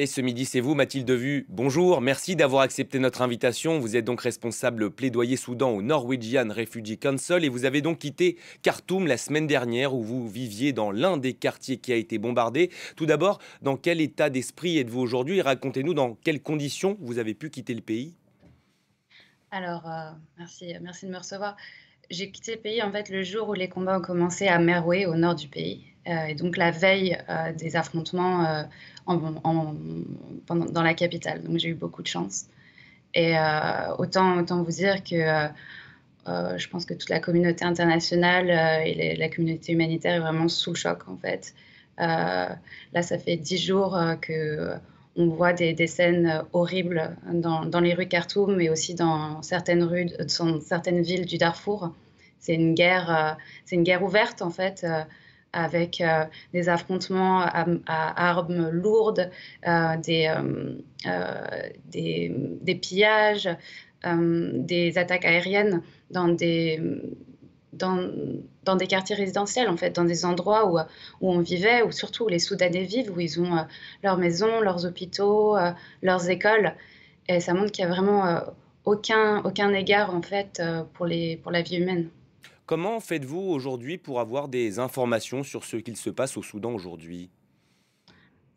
Et ce midi, c'est vous, Mathilde Vu. Bonjour, merci d'avoir accepté notre invitation. Vous êtes donc responsable plaidoyer Soudan au Norwegian Refugee Council et vous avez donc quitté Khartoum la semaine dernière où vous viviez dans l'un des quartiers qui a été bombardé. Tout d'abord, dans quel état d'esprit êtes-vous aujourd'hui et racontez-nous dans quelles conditions vous avez pu quitter le pays. Alors, merci de me recevoir. J'ai quitté le pays, en fait, le jour où les combats ont commencé à Meroé, au nord du pays, et donc la veille, des affrontements, en dans la capitale, donc j'ai eu beaucoup de chance et autant vous dire que, je pense que toute la communauté internationale, et la communauté humanitaire est vraiment sous le choc, en fait. Là, ça fait 10 jours, que on voit des scènes horribles dans les rues de Khartoum, mais aussi dans certaines rues dans certaines villes du Darfour. C'est une guerre ouverte, en fait, avec, des affrontements à armes lourdes, des, des pillages, des attaques aériennes dans des dans dans des quartiers résidentiels, en fait, dans des endroits où on vivait, où surtout où les Soudanais vivent, où ils ont, leurs maisons, leurs hôpitaux, leurs écoles et ça montre qu'il y a vraiment, aucun égard, en fait, pour la vie humaine. Comment faites-vous aujourd'hui pour avoir des informations sur ce qu'il se passe au Soudan aujourd'hui?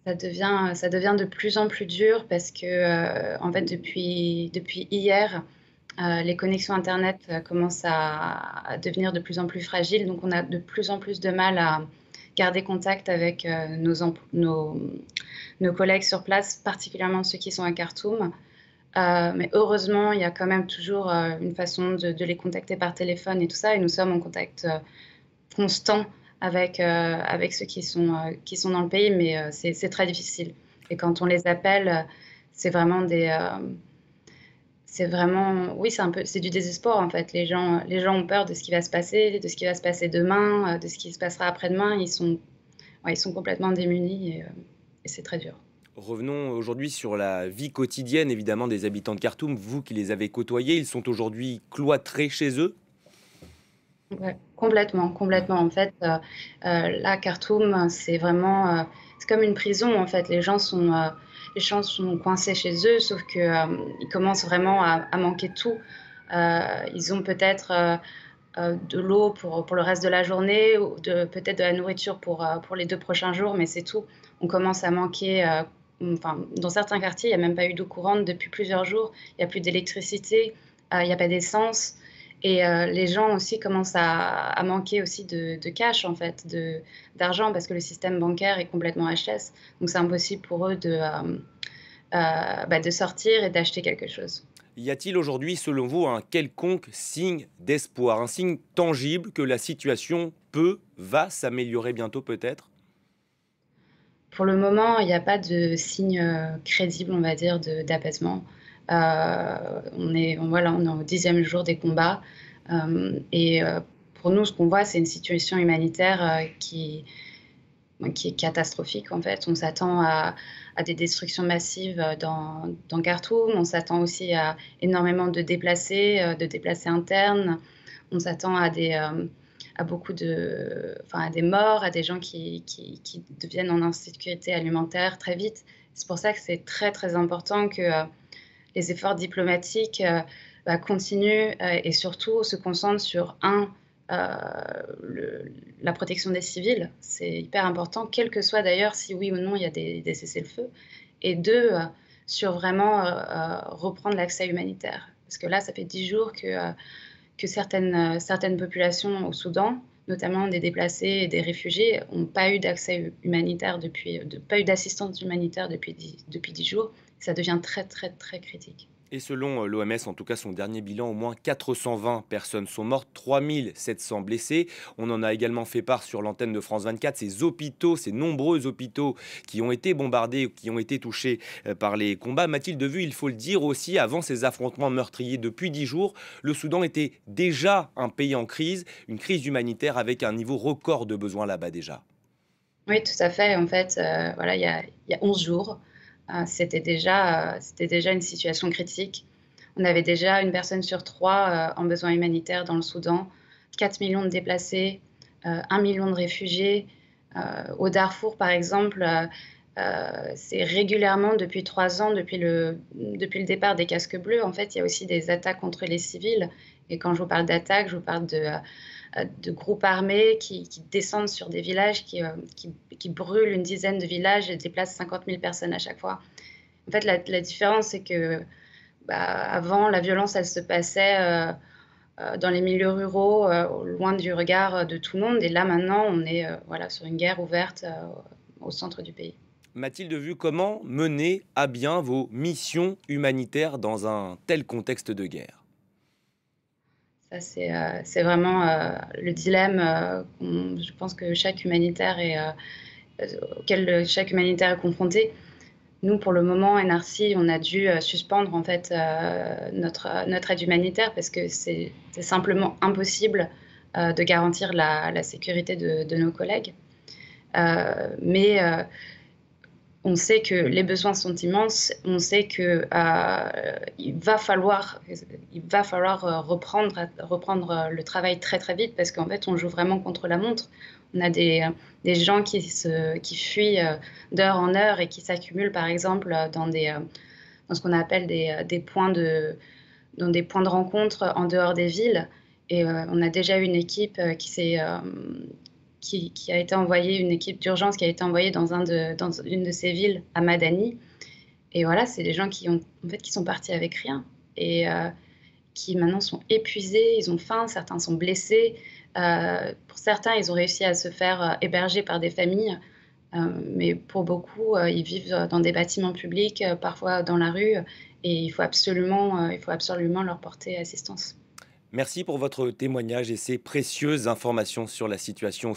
Ça devient de plus en plus dur parce que, en fait, depuis hier, les connexions internet, commencent à devenir de plus en plus fragiles, donc on a de plus en plus de mal à garder contact avec, nos collègues sur place, particulièrement ceux qui sont à Khartoum. Mais heureusement, il y a quand même toujours, une façon de les contacter par téléphone et tout ça et nous sommes en contact, constant avec ceux qui sont dans le pays, mais c'est très difficile et quand on les appelle, c'est vraiment c'est vraiment oui, c'est du désespoir, en fait. Les gens ont peur de ce qui va se passer, de ce qui va se passer demain, de ce qui se passera après-demain. Ils sont complètement démunis et c'est très dur. Revenons aujourd'hui sur la vie quotidienne évidemment des habitants de Khartoum. Vous qui les avez côtoyés, ils sont aujourd'hui cloîtrés chez eux. Ouais, complètement, complètement. En fait, là, Khartoum, c'est vraiment, c'est comme une prison, en fait. Les gens sont coincés chez eux, sauf que, ils commencent vraiment à manquer de tout. Ils ont peut-être, de l'eau pour le reste de la journée ou peut-être de la nourriture pour les 2 prochains jours, mais c'est tout. On commence à manquer, enfin, dans certains quartiers, il y a même pas eu d'eau courante depuis plusieurs jours. Il y a plus d'électricité, il y a pas d'essence et les gens aussi commencent à manquer aussi de cash, en fait, d'argent parce que le système bancaire est complètement HS. Donc c'est impossible pour eux de sortir et d'acheter quelque chose. Y a-t-il aujourd'hui, selon vous, un quelconque signe d'espoir, un signe tangible que la situation va s'améliorer bientôt peut-être? Pour le moment, il n'y a pas de signe, crédible, on va dire, d'apaisement. On est au 10e jour des combats, et pour nous, ce qu'on voit, c'est une situation humanitaire, qui est catastrophique, en fait. On s'attend à des destructions massives, dans Khartoum. On s'attend aussi à énormément de déplacés internes. On s'attend à beaucoup à des morts, à des gens qui deviennent en insécurité alimentaire très vite. C'est pour ça que c'est très, très important que, les efforts diplomatiques, continuent, et surtout se concentrent sur le la protection des civils. C'est hyper important, quel que soit d'ailleurs si oui ou non il y a des cessez-le-feu et 2, sur vraiment, reprendre l'accès humanitaire. Parce que là, ça fait 10 jours que certaines populations au Soudan, notamment des déplacés et des réfugiés, n'ont pas eu d'accès humanitaire pas eu d'assistance humanitaire depuis 10 jours. Ça devient très, très, très critique. Et selon l'OMS, en tout cas son dernier bilan, au moins 420 personnes sont mortes, 3700 blessés. On en a également fait part sur l'antenne de France 24, ces hôpitaux, ces nombreux hôpitaux qui ont été bombardés, qui ont été touchés par les combats. Mathilde Vu, il faut le dire aussi, avant ces affrontements meurtriers depuis 10 jours, le Soudan était déjà un pays en crise, une crise humanitaire avec un niveau record de besoins là-bas déjà. Oui, tout à fait. En fait, voilà, il y a 11 jours, c'était déjà une situation critique. On avait déjà une personne sur 3 en besoin humanitaire dans le Soudan, 4 millions de déplacés, 1 million de réfugiés. Au Darfour, par exemple, C'est régulièrement depuis 3 ans, depuis le départ des casques bleus, en fait, il y a aussi des attaques contre les civils et quand je vous parle d'attaques, je vous parle de groupes armés qui descendent sur des villages, qui brûlent une dizaine de villages et déplacent 50 000 personnes à chaque fois. En fait, la différence, c'est que, bah, avant, la violence, elle se passait, dans les milieux ruraux, loin du regard, de tout le monde et là, maintenant, on est, voilà, sur une guerre ouverte, au centre du pays. Mathilde Vu, comment mener à bien vos missions humanitaires dans un tel contexte de guerre? Ça, c'est vraiment, le dilemme, je pense que chaque humanitaire auquel chaque humanitaire est confronté. Nous, pour le moment, NRC, on a dû, suspendre en fait, notre aide humanitaire parce que c'est simplement impossible, de garantir la sécurité de nos collègues. Mais on sait que les besoins sont immenses, on sait que, il va falloir, reprendre le travail très, très vite parce qu'en fait, on joue vraiment contre la montre. On a des gens qui fuient, d'heure en heure et qui s'accumulent, par exemple, dans ce qu'on appelle des points de rencontre en dehors des villes et on a déjà eu une équipe, qui a été envoyée, une équipe d'urgence qui a été envoyée dans une de ces villes à Madani et voilà, c'est des gens qui sont partis avec rien et qui maintenant sont épuisés, ils ont faim, certains sont blessés. Pour certains, ils ont réussi à se faire, héberger par des familles, mais pour beaucoup, ils vivent, dans des bâtiments publics, parfois dans la rue et il faut absolument leur porter assistance. Merci pour votre témoignage et ces précieuses informations sur la situation